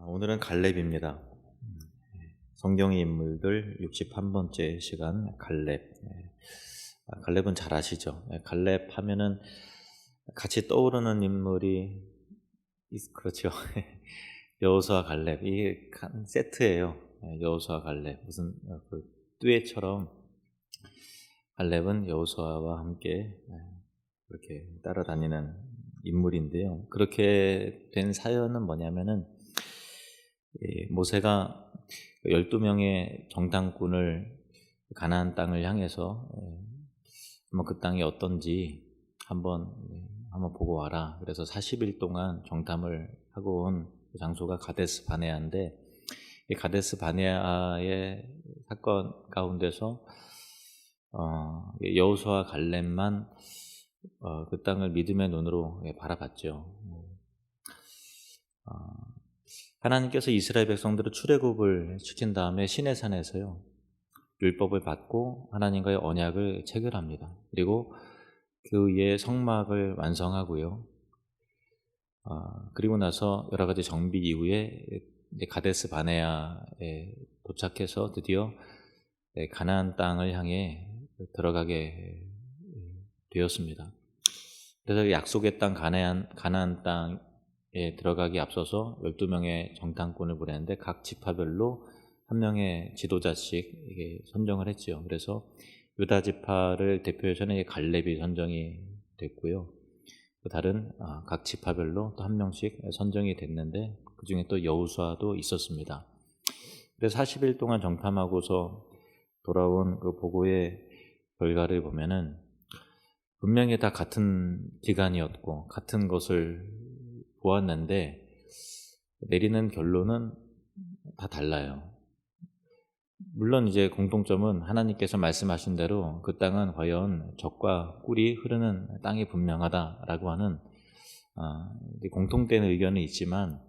오늘은 갈렙입니다. 성경의 인물들 61번째 시간 갈렙. 갈렙은 잘 아시죠? 갈렙 하면은 같이 떠오르는 인물이 그렇죠. 여호수아 갈렙 이게 세트예요. 여호수아 갈렙 무슨 그 듀엣처럼 갈렙은 여호수아와 함께 그렇게 따라다니는 인물인데요. 그렇게 된 사연은 뭐냐면은 모세가 12명의 정탐꾼을 가나안 땅을 향해서 한번 그 땅이 어떤지 한번 보고 와라. 그래서 40일 동안 정탐을 하고 온 장소가 가데스 바네아인데, 이 가데스 바네아의 사건 가운데서 여호수아 갈렙만 그 땅을 믿음의 눈으로 바라봤죠. 하나님께서 이스라엘 백성들을 출애굽을 시킨 다음에 시내산에서요 율법을 받고 하나님과의 언약을 체결합니다. 그리고 그 위에 성막을 완성하고요. 그리고 나서 여러 가지 정비 이후에 가데스 바네아에 도착해서 드디어 가나안 땅을 향해 들어가게 되었습니다. 그래서 약속의 땅 가나안 땅에 들어가기 앞서서 12명의 정탐꾼을 보냈는데 각 지파별로 한 명의 지도자씩 선정을 했죠. 그래서 유다 지파를 대표해서는 갈렙이 선정이 됐고요. 또 다른 각 지파별로 또 한 명씩 선정이 됐는데 그 중에 또 여호수아도 있었습니다. 그래서 40일 동안 정탐하고서 돌아온 그 보고의 결과를 보면은 분명히 다 같은 기간이었고 같은 것을 보았는데 내리는 결론은 다 달라요. 물론 이제 공통점은 하나님께서 말씀하신 대로 그 땅은 과연 젖과 꿀이 흐르는 땅이 분명하다라고 하는 공통된 의견은 있지만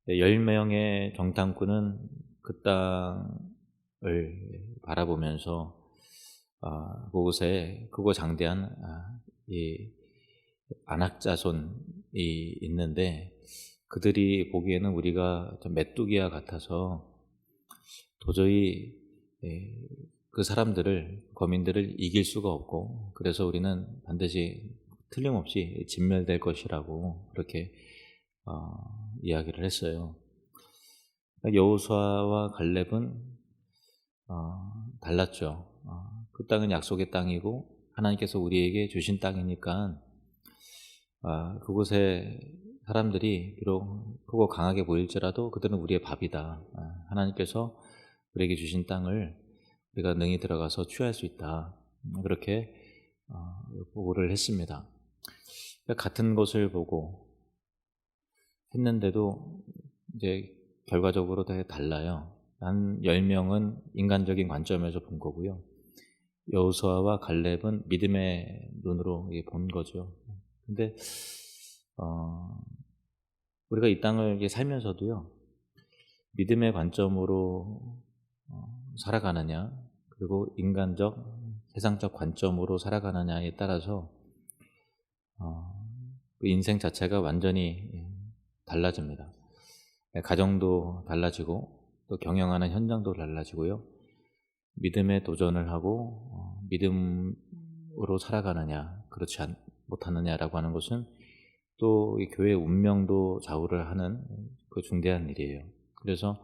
10명의 정탐꾼은 그 땅을 바라보면서 그곳에 크고 장대한 이 안악자손이 있는데 그들이 보기에는 우리가 좀 메뚜기와 같아서 도저히 그 사람들을, 거민들을 이길 수가 없고 그래서 우리는 반드시 틀림없이 진멸될 것이라고 그렇게 이야기를 했어요. 여호수아와 갈렙은 달랐죠. 그 땅은 약속의 땅이고 하나님께서 우리에게 주신 땅이니까 그곳에 사람들이 비록 크고 강하게 보일지라도 그들은 우리의 밥이다. 하나님께서 우리에게 주신 땅을 우리가 능히 들어가서 취할 수 있다. 그렇게 보고를 했습니다. 같은 것을 보고 했는데도 이제 결과적으로 다 달라요. 한 10명은 인간적인 관점에서 본 거고요. 여호수아와 갈렙은 믿음의 눈으로 본 거죠. 근데 우리가 이 땅을 살면서도요 믿음의 관점으로 살아가느냐 그리고 인간적 세상적 관점으로 살아가느냐에 따라서 그 인생 자체가 완전히 달라집니다. 가정도 달라지고 또 경영하는 현장도 달라지고요. 믿음에 도전을 하고 믿음으로 살아가느냐 그렇지 못하느냐라고 하는 것은 또 이 교회의 운명도 좌우를 하는 그 중대한 일이에요. 그래서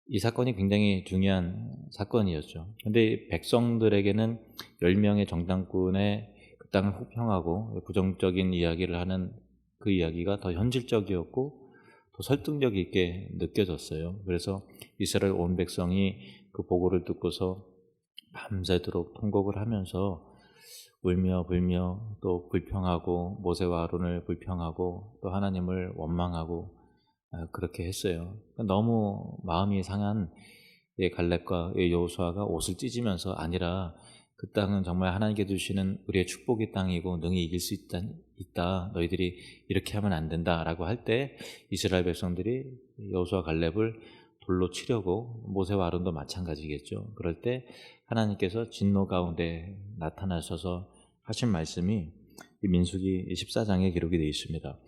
이 사건이 굉장히 중요한 사건이었죠. 그런데 백성들에게는 10명의 정탐꾼의 그 땅을 혹평하고 부정적인 이야기를 하는 그 이야기가 더 현실적이었고 더 설득력 있게 느껴졌어요. 그래서 이스라엘 온 백성이 그 보고를 듣고서 밤새도록 통곡을 하면서 울며 불며 또 불평하고 모세와 아론을 불평하고 또 하나님을 원망하고 그렇게 했어요. 너무 마음이 상한 갈렙과 여호수아가 옷을 찢으면서 아니라 그 땅은 정말 하나님께 주시는 우리의 축복의 땅이고 능히 이길 수 있다. 너희들이 이렇게 하면 안 된다라고 할 때 이스라엘 백성들이 여호수아 갈렙을 돌로 치려고 모세와 아론도 마찬가지겠죠. 그럴 때 하나님께서 진노 가운데 나타나셔서 하신 말씀이 민수기 14장에 기록이 되어 있습니다.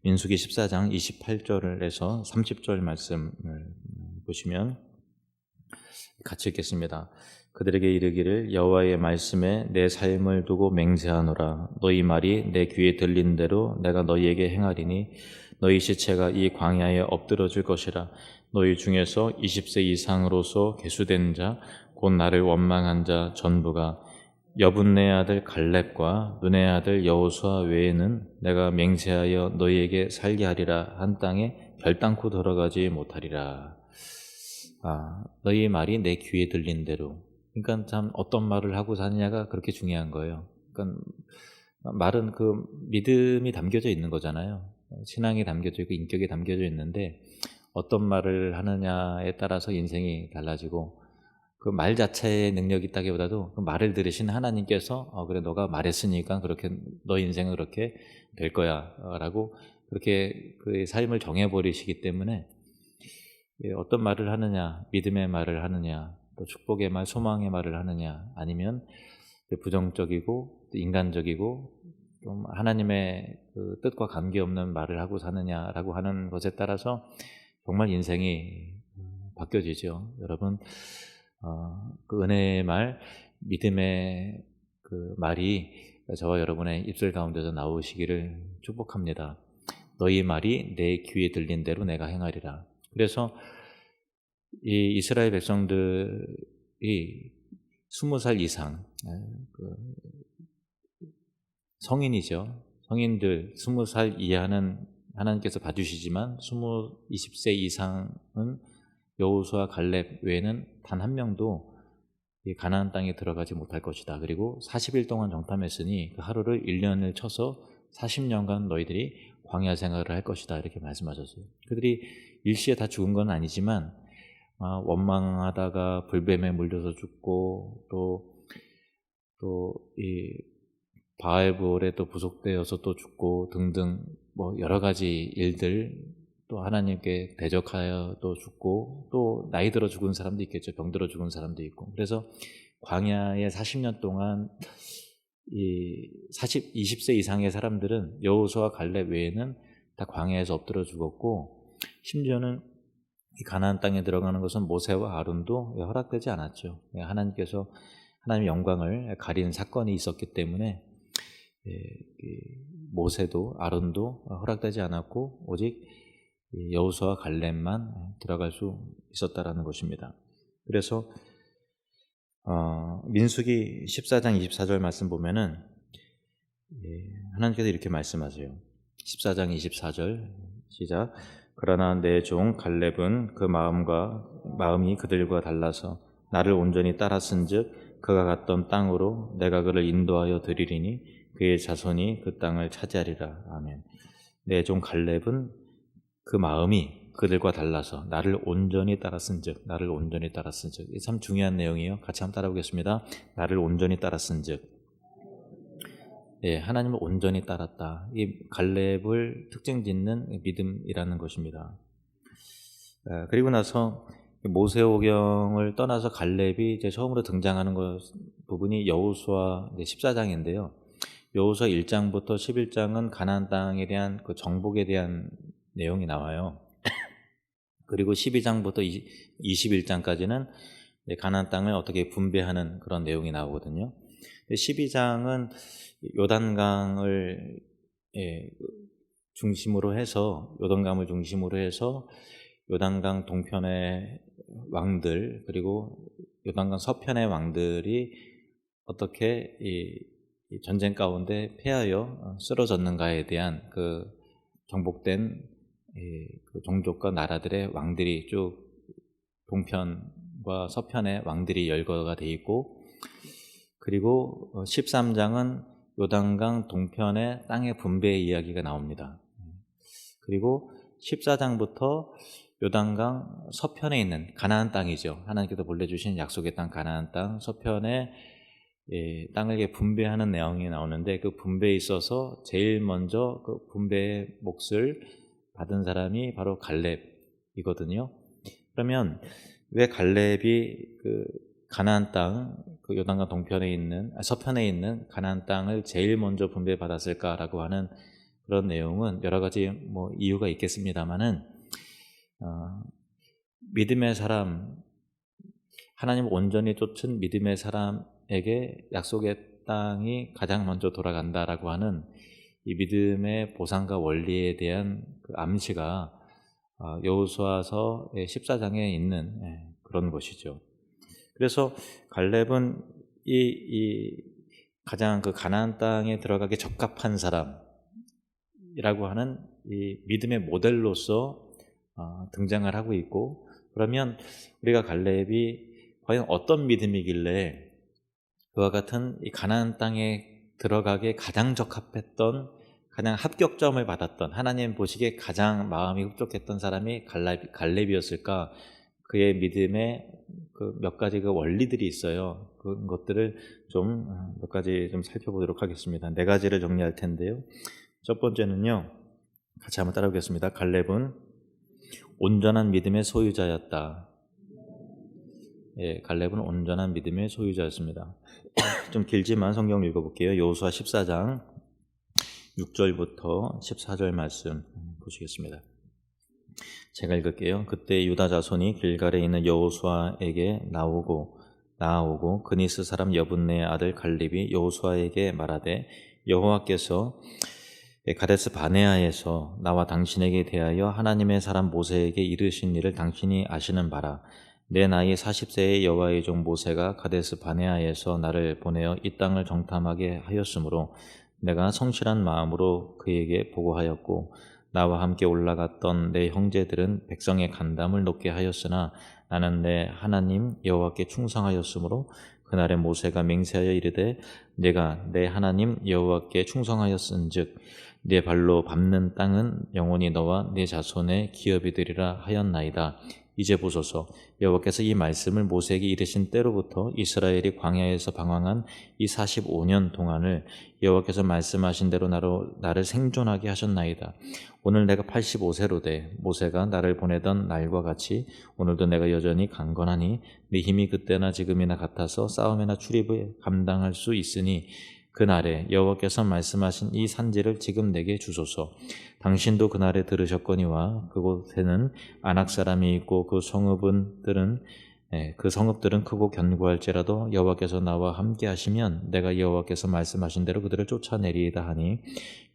민수기 14장 28절에서 30절 말씀을 보시면 같이 읽겠습니다. 그들에게 이르기를 여호와의 말씀에 내 삶을 두고 맹세하노라. 너희 말이 내 귀에 들린 대로 내가 너희에게 행하리니 너희 시체가 이 광야에 엎드러질 것이라. 너희 중에서 20세 이상으로서 계수된 자 곧 나를 원망한 자 전부가 여분네 아들 갈렙과 눈의 아들 여호수아 외에는 내가 맹세하여 너희에게 살게 하리라 한 땅에 결단코 들어가지 못하리라. 너희 말이 내 귀에 들린 대로. 그러니까 참 어떤 말을 하고 사느냐가 그렇게 중요한 거예요. 그러니까 말은 그 믿음이 담겨져 있는 거잖아요. 신앙이 담겨져 있고 인격이 담겨져 있는데 어떤 말을 하느냐에 따라서 인생이 달라지고 그 말 자체의 능력이 있다기보다도 그 말을 들으신 하나님께서 그래 너가 말했으니까 그렇게 너 인생은 그렇게 될 거야 라고 그렇게 그 삶을 정해버리시기 때문에 어떤 말을 하느냐, 믿음의 말을 하느냐, 또 축복의 말, 소망의 말을 하느냐, 아니면 부정적이고 인간적이고 좀 하나님의 그 뜻과 관계없는 말을 하고 사느냐라고 하는 것에 따라서 정말 인생이 바뀌어지죠. 여러분, 그 은혜의 말, 믿음의 그 말이 저와 여러분의 입술 가운데서 나오시기를 축복합니다. 너희 말이 내 귀에 들린 대로 내가 행하리라. 그래서 이 이스라엘 백성들이 20살 이상, 성인이죠. 성인들 20살 이하는 하나님께서 봐주시지만 20세 이상은 여호수아 갈렙 외에는 단 한 명도 가나안 땅에 들어가지 못할 것이다. 그리고 40일 동안 정탐했으니 그 하루를 1년을 쳐서 40년간 너희들이 광야 생활을 할 것이다. 이렇게 말씀하셨어요. 그들이 일시에 다 죽은 건 아니지만 원망하다가 불뱀에 물려서 죽고 또 이 바알볼에 또 부속되어서 또 죽고 등등 뭐 여러 가지 일들 또 하나님께 대적하여 또 죽고 또 나이 들어 죽은 사람도 있겠죠. 병들어 죽은 사람도 있고. 그래서 광야에 40년 동안 20세 이상의 사람들은 여호수아 갈렙 외에는 다 광야에서 엎드려 죽었고 심지어는 이 가나안 땅에 들어가는 것은 모세와 아론도 허락되지 않았죠. 하나님께서 하나님의 영광을 가린 사건이 있었기 때문에 모세도 아론도 허락되지 않았고 오직 여호수아 갈렙만 들어갈 수 있었다라는 것입니다. 그래서 민수기 14장 24절 말씀 보면은 하나님께서 이렇게 말씀하세요. 14장 24절 시작. 그러나 내 종 갈렙은 그 마음이 그들과 달라서 나를 온전히 따랐은즉 그가 갔던 땅으로 내가 그를 인도하여 드리리니 그의 자손이 그 땅을 차지하리라. 아멘. 내 종 갈렙은 그 마음이 그들과 달라서 나를 온전히 따랐은즉 참 중요한 내용이에요. 같이 한번 따라보겠습니다. 나를 온전히 따랐은즉 하나님을 온전히 따랐다. 이 갈렙을 특징 짓는 믿음이라는 것입니다. 그리고 나서 모세오경을 떠나서 갈렙이 이제 처음으로 등장하는 부분이 여호수아 14장인데요. 여호수아 1장부터 11장은 가나안 땅에 대한 그 정복에 대한 내용이 나와요. 그리고 12장부터 21장까지는 가나안 땅을 어떻게 분배하는 그런 내용이 나오거든요. 12장은 요단강을 중심으로 해서 요단강 동편의 왕들 그리고 요단강 서편의 왕들이 어떻게 이 전쟁 가운데 패하여 쓰러졌는가에 대한 그 정복된 그 종족과 나라들의 왕들이 쭉 동편과 서편의 왕들이 열거가 돼 있고 그리고 13장은 요단강 동편의 땅의 분배의 이야기가 나옵니다. 그리고 14장부터 요단강 서편에 있는 가나안 땅이죠. 하나님께서 보내주신 약속의 땅 가나안 땅 서편에 땅을 분배하는 내용이 나오는데 그 분배에 있어서 제일 먼저 그 분배의 몫을 받은 사람이 바로 갈렙이거든요. 그러면 왜 갈렙이 그 가나안 땅, 그 요단강 동편에 있는 서편에 있는 가나안 땅을 제일 먼저 분배받았을까라고 하는 그런 내용은 여러 가지 이유가 있겠습니다만은 믿음의 사람, 하나님 온전히 쫓은 믿음의 사람에게 약속의 땅이 가장 먼저 돌아간다라고 하는 이 믿음의 보상과 원리에 대한 그 암시가 여호수아서 14장에 있는 그런 것이죠. 그래서 갈렙은 이 가장 그 가나안 땅에 들어가기 적합한 사람이라고 하는 이 믿음의 모델로서 등장을 하고 있고, 그러면 우리가 갈렙이 과연 어떤 믿음이길래 그와 같은 이 가나안 땅에 들어가기에 가장 적합했던, 가장 합격점을 받았던, 하나님 보시기에 가장 마음이 흡족했던 사람이 갈렙이었을까? 그의 믿음의 그 몇 가지 그 원리들이 있어요. 그것들을 좀 몇 가지 좀 살펴보도록 하겠습니다. 4가지를 정리할 텐데요. 첫 번째는요, 같이 한번 따라오겠습니다. 갈렙은 온전한 믿음의 소유자였다. 갈렙은 온전한 믿음의 소유자였습니다. 좀 길지만 성경 읽어볼게요. 여호수아 14장 6절부터 14절 말씀 보시겠습니다. 제가 읽을게요. 그때 유다 자손이 길갈에 있는 여호수아에게 나아오고 그니스 사람 여분네의 아들 갈렙이 여호수아에게 말하되, 여호와께서 가데스 바네아에서 나와 당신에게 대하여 하나님의 사람 모세에게 이르신 일을 당신이 아시는 바라. 내 나이 40세의 여호와의 종 모세가 가데스 바네아에서 나를 보내어 이 땅을 정탐하게 하였으므로 내가 성실한 마음으로 그에게 보고하였고, 나와 함께 올라갔던 내 형제들은 백성의 간담을 높게 하였으나 나는 내 하나님 여호와께 충성하였으므로 그날에 모세가 맹세하여 이르되, 내가 내 하나님 여호와께 충성하였은즉 내 발로 밟는 땅은 영원히 너와 내 자손의 기업이 되리라 하였나이다. 이제 보소서, 여호와께서 이 말씀을 모세에게 이르신 때로부터 이스라엘이 광야에서 방황한 이 45년 동안을 여호와께서 말씀하신 대로 나를 생존하게 하셨나이다. 오늘 내가 85세로 돼 모세가 나를 보내던 날과 같이 오늘도 내가 여전히 강건하니 네 힘이 그때나 지금이나 같아서 싸움이나 출입을 감당할 수 있으니 그날에 여호와께서 말씀하신 이 산지를 지금 내게 주소서. 당신도 그날에 들으셨거니와 그곳에는 아낙 사람이 있고 그 성읍들은 크고 견고할지라도 여호와께서 나와 함께 하시면 내가 여호와께서 말씀하신 대로 그들을 쫓아내리이다 하니,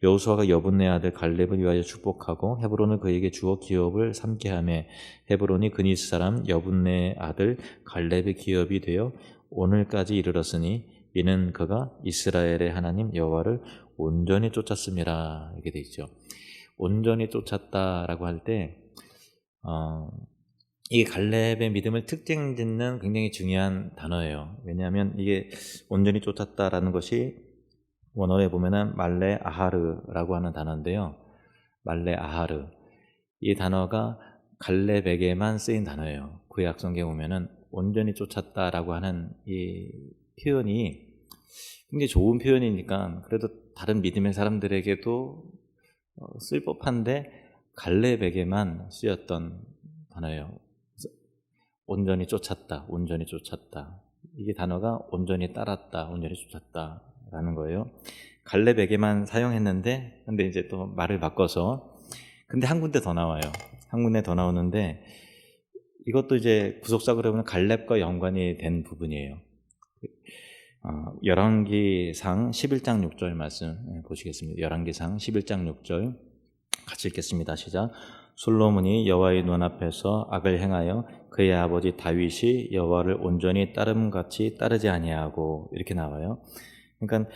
여호수아가 여분네 아들 갈렙을 위하여 축복하고 헤브론을 그에게 주어 기업을 삼게 하며 헤브론이 그니스 사람 여분네 아들 갈렙의 기업이 되어 오늘까지 이르렀으니 이는 그가 이스라엘의 하나님 여호와를 온전히 쫓았음이라. 이렇게 돼 있죠. 온전히 쫓았다라고 할 때 이게 갈렙의 믿음을 특징짓는 굉장히 중요한 단어예요. 왜냐하면 이게 온전히 쫓았다라는 것이 원어에 보면은 말레 아하르라고 하는 단어인데요. 말레 아하르, 이 단어가 갈렙에게만 쓰인 단어예요. 구약 성경에 보면은 온전히 쫓았다라고 하는 이 표현이 굉장히 좋은 표현이니까 그래도 다른 믿음의 사람들에게도 쓸 법한데 갈렙에게만 쓰였던 단어예요. 온전히 쫓았다, 온전히 쫓았다. 이게 단어가 온전히 따랐다, 온전히 쫓았다라는 거예요. 갈렙에게만 사용했는데, 근데 이제 또 말을 바꿔서, 근데 한 군데 더 나와요. 한 군데 더 나오는데, 이것도 이제 구속사적으로 보면 갈렙과 연관이 된 부분이에요. 열왕기상 11장 6절 말씀 보시겠습니다. 열왕기상 11장 6절 같이 읽겠습니다. 시작. 솔로몬이 여호와의 눈앞에서 악을 행하여 그의 아버지 다윗이 여호와를 온전히 따름같이 따르지 아니하고, 이렇게 나와요. 그러니까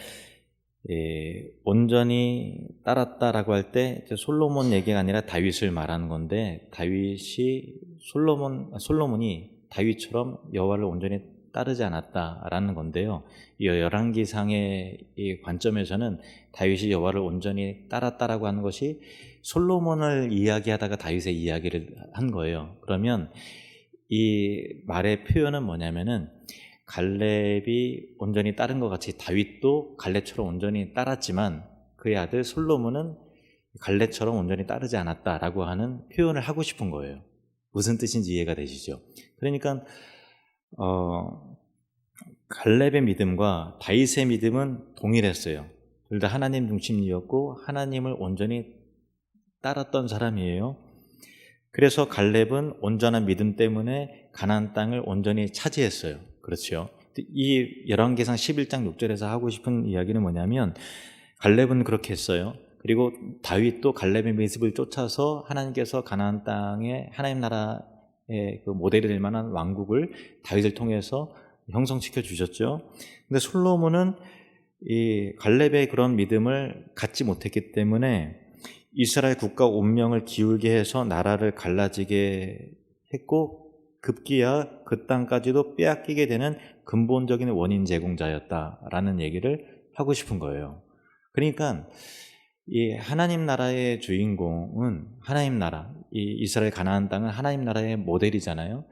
온전히 따랐다라고 할 때 솔로몬 얘기가 아니라 다윗을 말하는 건데, 솔로몬이 다윗처럼 여호와를 온전히 따르지 않았다라는 건데요. 이 열왕기상의 이 관점에서는 다윗이 여호와를 온전히 따랐다라고 하는 것이 솔로몬을 이야기하다가 다윗의 이야기를 한 거예요. 그러면 이 말의 표현은 뭐냐면은, 갈렙이 온전히 따른 것 같이 다윗도 갈렙처럼 온전히 따랐지만 그의 아들 솔로몬은 갈렙처럼 온전히 따르지 않았다라고 하는 표현을 하고 싶은 거예요. 무슨 뜻인지 이해가 되시죠? 그러니까 갈렙의 믿음과 다윗의 믿음은 동일했어요. 둘 다 하나님 중심이었고 하나님을 온전히 따랐던 사람이에요. 그래서 갈렙은 온전한 믿음 때문에 가나안 땅을 온전히 차지했어요. 그렇죠. 이 열왕기상 11장 6절에서 하고 싶은 이야기는 뭐냐면 갈렙은 그렇게 했어요. 그리고 다윗도 갈렙의 모습을 쫓아서 하나님께서 가나안 땅에 하나님 나라의 그 모델이 될 만한 왕국을 다윗을 통해서 형성시켜 주셨죠. 근데 솔로몬은 이 갈렙의 그런 믿음을 갖지 못했기 때문에 이스라엘 국가 운명을 기울게 해서 나라를 갈라지게 했고 급기야 그 땅까지도 빼앗기게 되는 근본적인 원인 제공자였다라는 얘기를 하고 싶은 거예요. 그러니까 이 하나님 나라의 주인공은 하나님 나라, 이 이스라엘 가나안 땅은 하나님 나라의 모델이잖아요.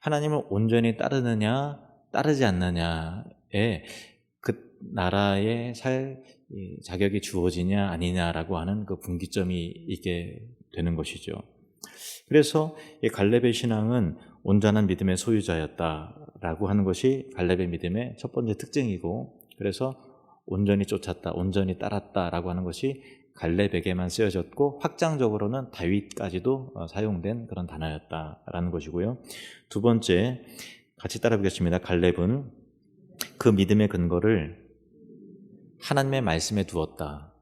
하나님을 온전히 따르느냐 따르지 않느냐에 그 나라에 살 자격이 주어지냐 아니냐라고 하는 그 분기점이 있게 되는 것이죠. 그래서 이 갈렙의 신앙은 온전한 믿음의 소유자였다라고 하는 것이 갈렙의 믿음의 첫 번째 특징이고, 그래서 온전히 쫓았다, 온전히 따랐다라고 하는 것이 갈렙에게만 쓰여졌고 확장적으로는 다윗까지도 사용된 그런 단어였다라는 것이고요. 두 번째, 같이 따라 보겠습니다. 갈렙은 그 믿음의 근거를 하나님의 말씀에 두었다.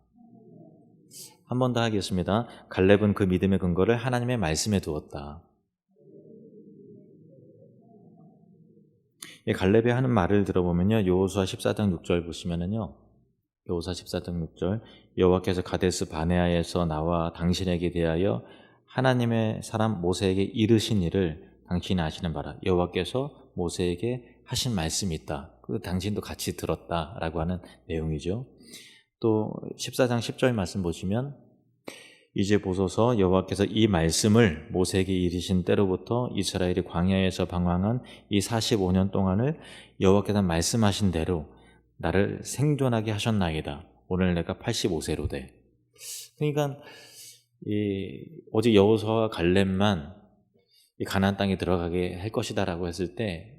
한 번 더 하겠습니다. 갈렙은 그 믿음의 근거를 하나님의 말씀에 두었다. 갈렙이 하는 말을 들어보면요, 여호수아 14장 6절 보시면은요, 여호수아 14장 6절, 여호와께서 가데스 바네아에서 나와 당신에게 대하여 하나님의 사람 모세에게 이르신 일을 당신이 아시는 바라. 여호와께서 모세에게 하신 말씀이 있다. 그 당신도 같이 들었다라고 하는 내용이죠. 또 14장 10절 말씀 보시면, 이제 보소서 여호와께서 이 말씀을 모세에게 이르신 때로부터 이스라엘이 광야에서 방황한 이 45년 동안을 여호와께서 말씀하신 대로 나를 생존하게 하셨나이다. 오늘 내가 85세로 돼. 그러니까 오직 여호수아와 갈렙만 이 가나안 땅에 들어가게 할 것이다라고 했을 때,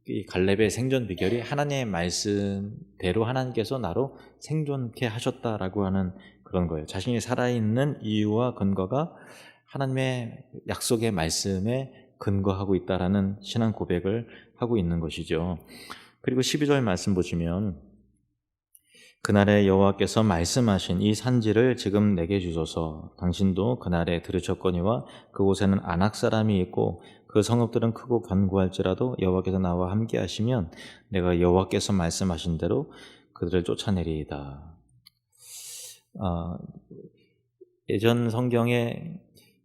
이 갈렙의 생존 비결이 하나님의 말씀대로 하나님께서 나로 생존케 하셨다라고 하는 그런 거예요. 자신이 살아있는 이유와 근거가 하나님의 약속의 말씀에 근거하고 있다라는 신앙 고백을 하고 있는 것이죠. 그리고 12절 말씀 보시면, 그날에 여호와께서 말씀하신 이 산지를 지금 내게 주소서. 당신도 그날에 들으셨거니와 그곳에는 아낙 사람이 있고 그 성읍들은 크고 견고할지라도 여호와께서 나와 함께 하시면 내가 여호와께서 말씀하신 대로 그들을 쫓아내리이다. 예전 성경에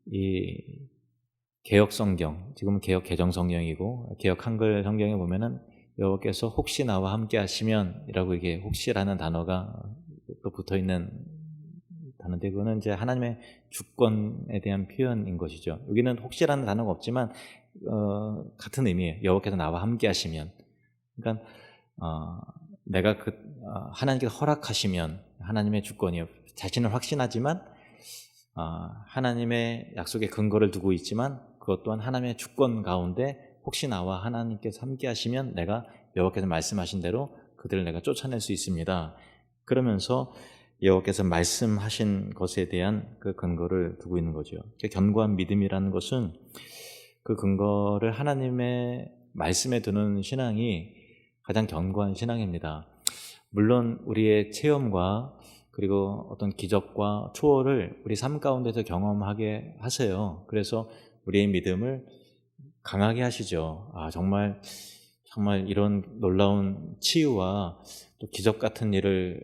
이 개역 성경, 지금은 개역 개정 성경이고 개역 한글 성경에 보면은 여호와께서 혹시 나와 함께 하시면이라고 이게 혹시라는 단어가 또 붙어 있는 단어인데, 그거는 이제 하나님의 주권에 대한 표현인 것이죠. 여기는 혹시라는 단어가 없지만 같은 의미예요. 여호와께서 나와 함께 하시면. 그러니까 내가 하나님께서 허락하시면 하나님의 주권이요. 자신을 확신하지만 하나님의 약속에 근거를 두고 있지만 그것 또한 하나님의 주권 가운데 혹시 나와 하나님께서 함께 하시면 내가 여호와께서 말씀하신 대로 그들을 내가 쫓아낼 수 있습니다. 그러면서 여호와께서 말씀하신 것에 대한 그 근거를 두고 있는 거죠. 견고한 믿음이라는 것은 그 근거를 하나님의 말씀에 두는 신앙이 가장 견고한 신앙입니다. 물론 우리의 체험과 그리고 어떤 기적과 초월을 우리 삶 가운데서 경험하게 하세요. 그래서 우리의 믿음을 강하게 하시죠. 정말 이런 놀라운 치유와 또 기적 같은 일을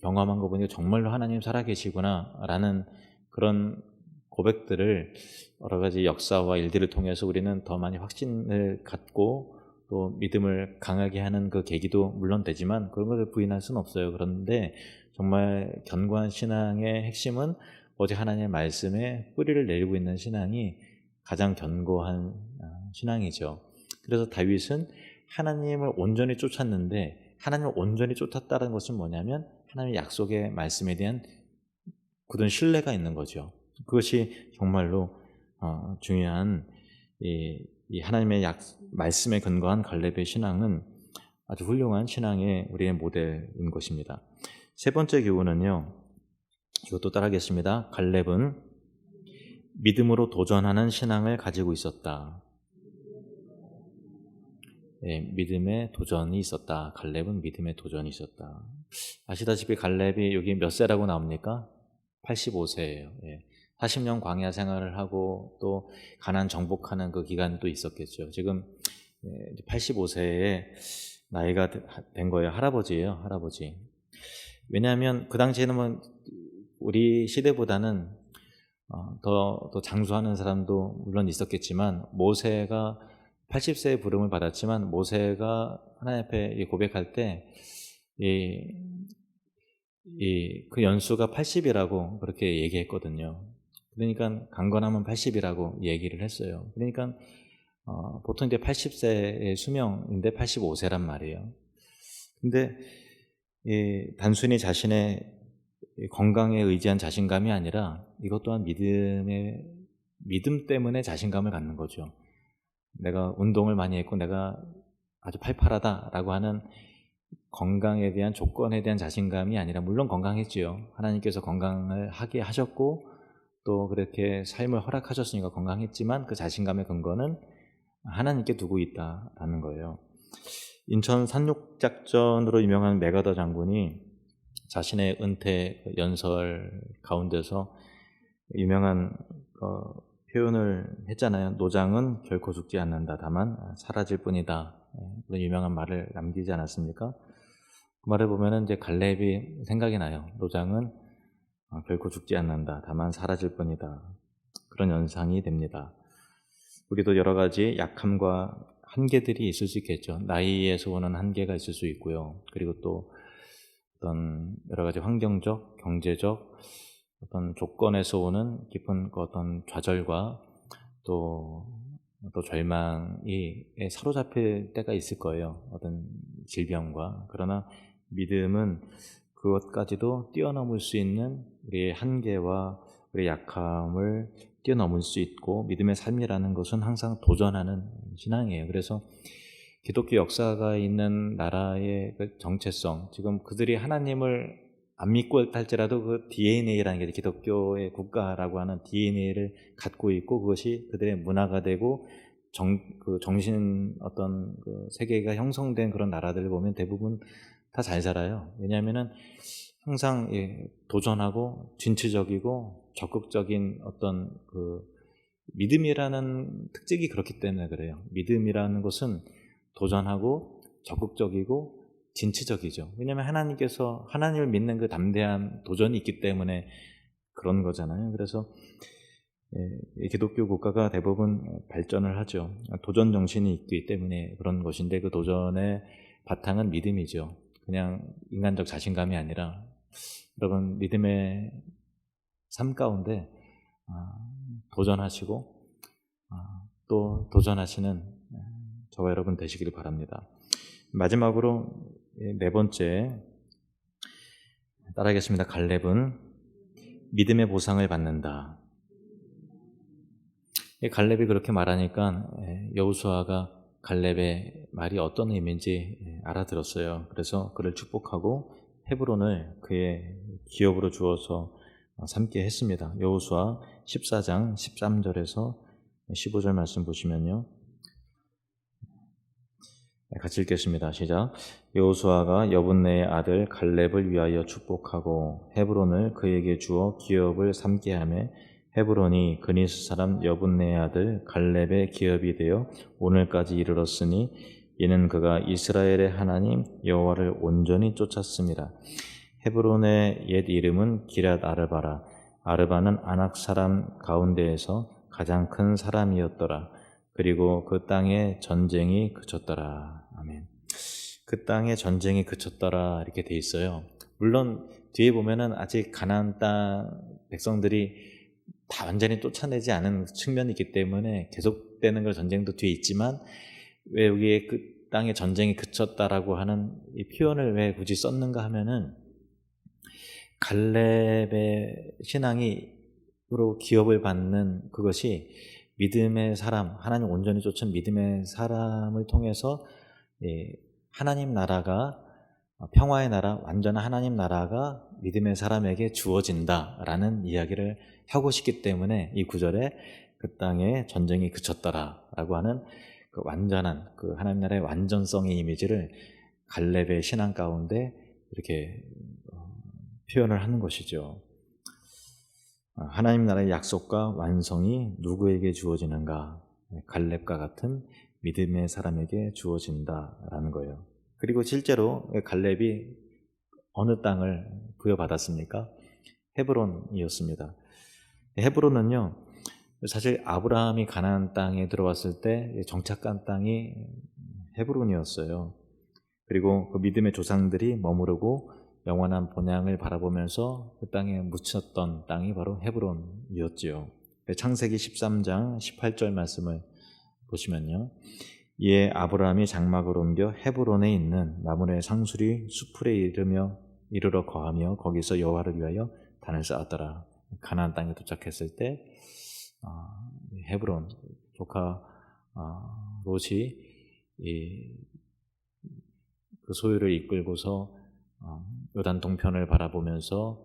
경험한 거 보니까 정말로 하나님 살아계시구나 라는 그런 고백들을 여러 가지 역사와 일들을 통해서 우리는 더 많이 확신을 갖고 또 믿음을 강하게 하는 그 계기도 물론 되지만 그런 것을 부인할 수는 없어요. 그런데 정말 견고한 신앙의 핵심은 오직 하나님의 말씀에 뿌리를 내리고 있는 신앙이 가장 견고한 신앙이죠. 그래서 다윗은 하나님을 온전히 쫓았는데, 하나님을 온전히 쫓았다는 것은 뭐냐면 하나님의 약속의 말씀에 대한 굳은 신뢰가 있는 거죠. 그것이 정말로 중요한 이 하나님의 말씀에 근거한 갈렙의 신앙은 아주 훌륭한 신앙의 우리의 모델인 것입니다. 세 번째 교훈은요, 이것도 따라하겠습니다. 갈렙은 믿음으로 도전하는 신앙을 가지고 있었다. 네, 믿음의 도전이 있었다. 갈렙은 믿음의 도전이 있었다. 아시다시피 갈렙이 여기 몇 세라고 나옵니까? 85세예요. 예. 40년 광야 생활을 하고 또 가나안 정복하는 그 기간도 있었겠죠. 지금 85세에 나이가 된 거예요. 할아버지예요. 할아버지. 왜냐하면 그 당시에는 뭐 우리 시대보다는 더 장수하는 사람도 물론 있었겠지만, 모세가 80세의 부름을 받았지만 모세가 하나님 앞에 고백할 때 그 연수가 80이라고 그렇게 얘기했거든요. 그러니까 강건하면 80이라고 얘기를 했어요. 그러니까 보통 이제 80세의 수명인데 85세란 말이에요. 근데 단순히 자신의 건강에 의지한 자신감이 아니라 이것 또한 믿음 때문에 자신감을 갖는 거죠. 내가 운동을 많이 했고 내가 아주 팔팔하다라고 하는 건강에 대한 조건에 대한 자신감이 아니라, 물론 건강했지요. 하나님께서 건강을 하게 하셨고 또 그렇게 삶을 허락하셨으니까 건강했지만 그 자신감의 근거는 하나님께 두고 있다라는 거예요. 인천 산육작전으로 유명한 맥아더 장군이 자신의 은퇴 연설 가운데서 유명한 표현을 했잖아요. 노장은 결코 죽지 않는다. 다만 사라질 뿐이다. 그런 유명한 말을 남기지 않았습니까? 그 말을 보면은 이제 갈렙이 생각이 나요. 노장은 결코 죽지 않는다. 다만 사라질 뿐이다. 그런 연상이 됩니다. 우리도 여러 가지 약함과 한계들이 있을 수 있겠죠. 나이에서 오는 한계가 있을 수 있고요. 그리고 또 어떤 여러 가지 환경적, 경제적 어떤 조건에서 오는 깊은 어떤 좌절과 또 절망이 사로잡힐 때가 있을 거예요. 어떤 질병과. 그러나 믿음은 그것까지도 뛰어넘을 수 있는 우리의 한계와 우리의 약함을 뛰어넘을 수 있고, 믿음의 삶이라는 것은 항상 도전하는 신앙이에요. 그래서 기독교 역사가 있는 나라의 그 정체성, 지금 그들이 하나님을 안 믿고 할지라도 그 DNA라는 게 기독교의 국가라고 하는 DNA를 갖고 있고, 그것이 그들의 문화가 되고 정신 어떤 그 세계가 형성된 그런 나라들을 보면 대부분 다 잘 살아요. 왜냐하면은 항상 도전하고 진취적이고 적극적인 어떤 그 믿음이라는 특징이 그렇기 때문에 그래요. 믿음이라는 것은 도전하고 적극적이고 진취적이죠. 왜냐하면 하나님께서 하나님을 믿는 그 담대한 도전이 있기 때문에 그런 거잖아요. 그래서 기독교 국가가 대부분 발전을 하죠. 도전 정신이 있기 때문에 그런 것인데, 그 도전의 바탕은 믿음이죠. 그냥 인간적 자신감이 아니라, 여러분 믿음의 삶 가운데 도전하시고 또 도전하시는 저와 여러분 되시기를 바랍니다. 마지막으로 네 번째 따라하겠습니다. 갈렙은 믿음의 보상을 받는다. 갈렙이 그렇게 말하니까 여호수아가 갈렙의 말이 어떤 의미인지 알아들었어요. 그래서 그를 축복하고 헤브론을 그의 기업으로 주어서 삼게 했습니다. 여호수아 14장 13절에서 15절 말씀 보시면요, 같이 읽겠습니다. 시작. 여호수아가 여분네의 아들 갈렙을 위하여 축복하고 헤브론을 그에게 주어 기업을 삼게 하매, 헤브론이 그니스 사람 여분네의 아들 갈렙의 기업이 되어 오늘까지 이르렀으니, 이는 그가 이스라엘의 하나님 여호와를 온전히 쫓았습니다. 헤브론의 옛 이름은 기럇 아르바라. 아르바는 아낙 사람 가운데에서 가장 큰 사람이었더라. 그리고 그 땅에 전쟁이 그쳤더라. 아멘. 그 땅에 전쟁이 그쳤더라 이렇게 돼 있어요. 물론 뒤에 보면은 아직 가나안 땅 백성들이 다 완전히 쫓아내지 않은 측면이 있기 때문에 계속되는 걸 전쟁도 뒤에 있지만, 왜 여기에 그 땅에 전쟁이 그쳤다라고 하는 이 표현을 왜 굳이 썼는가 하면은, 갈렙의 신앙으로 기업을 받는 그것이 믿음의 사람, 하나님 온전히 쫓은 믿음의 사람을 통해서 하나님 나라가 평화의 나라, 완전한 하나님 나라가 믿음의 사람에게 주어진다라는 이야기를 하고 싶기 때문에 이 구절에 그 땅에 전쟁이 그쳤더라라고 하는 그 완전한 그 하나님 나라의 완전성의 이미지를 갈렙의 신앙 가운데 이렇게 표현을 하는 것이죠. 하나님 나라의 약속과 완성이 누구에게 주어지는가? 갈렙과 같은 믿음의 사람에게 주어진다라는 거예요. 그리고 실제로 갈렙이 어느 땅을 부여받았습니까? 헤브론이었습니다. 헤브론은요, 사실 아브라함이 가나안 땅에 들어왔을 때 정착한 땅이 헤브론이었어요. 그리고 그 믿음의 조상들이 머무르고 영원한 본향을 바라보면서 그 땅에 묻혔던 땅이 바로 헤브론이었지요. 창세기 13장 18절 말씀을 보시면요, 이에 아브라함이 장막을 옮겨 헤브론에 있는 마므레 상수리 수풀에 이르러 거하며 거기서 여호와를 위하여 단을 쌓았더라. 가나안 땅에 도착했을 때 헤브론 조카 롯이 그 소유를 이끌고서 요단 동편을 바라보면서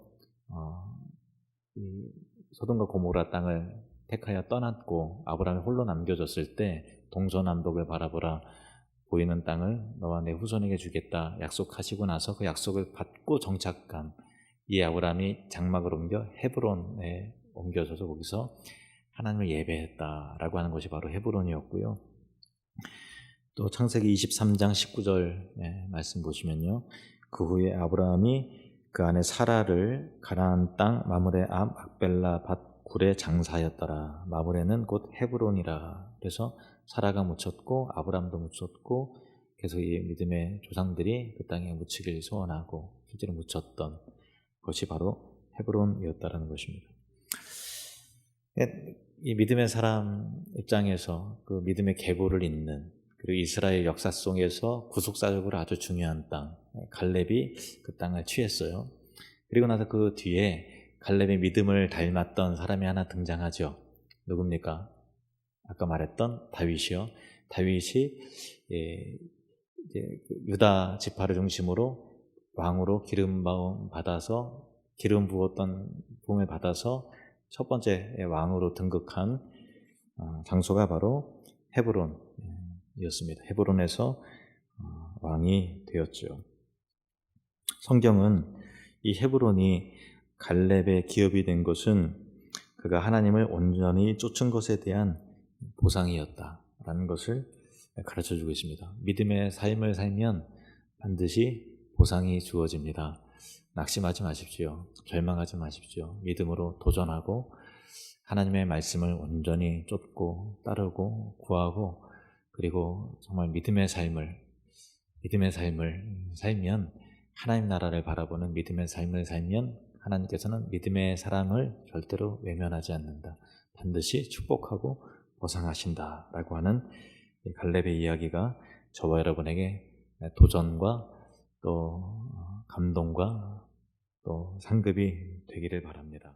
이 소돔과 고모라 땅을 택하여 떠났고 아브라함이 홀로 남겨졌을 때 동서남북을 바라보라, 보이는 땅을 너와 내 후손에게 주겠다 약속하시고 나서 그 약속을 받고 정착한 이 아브라함이 장막을 옮겨 헤브론에 옮겨져서 거기서 하나님을 예배했다라고 하는 것이 바로 헤브론이었고요. 또 창세기 23장 19절 말씀 보시면요, 그 후에 아브라함이 그 안에 사라를 가나안 땅 마므레 앞 악벨라 밭 굴에 장사하였더라. 마므레는 곧 헤브론이라. 그래서 사라가 묻혔고 아브라함도 묻혔고 계속 이 믿음의 조상들이 그 땅에 묻히길 소원하고 실제로 묻혔던 것이 바로 헤브론이었다라는 것입니다. 이 믿음의 사람 입장에서 그 믿음의 계보를 잇는, 그리고 이스라엘 역사 속에서 구속사적으로 아주 중요한 땅, 갈렙이 그 땅을 취했어요. 그리고 나서 그 뒤에 갈렙의 믿음을 닮았던 사람이 하나 등장하죠. 누굽니까? 아까 말했던 다윗이요. 다윗이 유다 지파를 중심으로 왕으로 기름 부었던 부음을 받아서 첫 번째 왕으로 등극한 장소가 바로 헤브론이었습니다. 헤브론에서 왕이 되었죠. 성경은 이 헤브론이 갈렙의 기업이 된 것은 그가 하나님을 온전히 쫓은 것에 대한 보상이었다라는 것을 가르쳐주고 있습니다. 믿음의 삶을 살면 반드시 보상이 주어집니다. 낙심하지 마십시오. 절망하지 마십시오. 믿음으로 도전하고 하나님의 말씀을 온전히 쫓고 따르고 구하고, 그리고 정말 믿음의 삶을 살면, 하나님 나라를 바라보는 믿음의 삶을 살면 하나님께서는 믿음의 사랑을 절대로 외면하지 않는다. 반드시 축복하고 보상하신다라고 하는 갈렙의 이야기가 저와 여러분에게 도전과 또 감동과 또 상급이 되기를 바랍니다.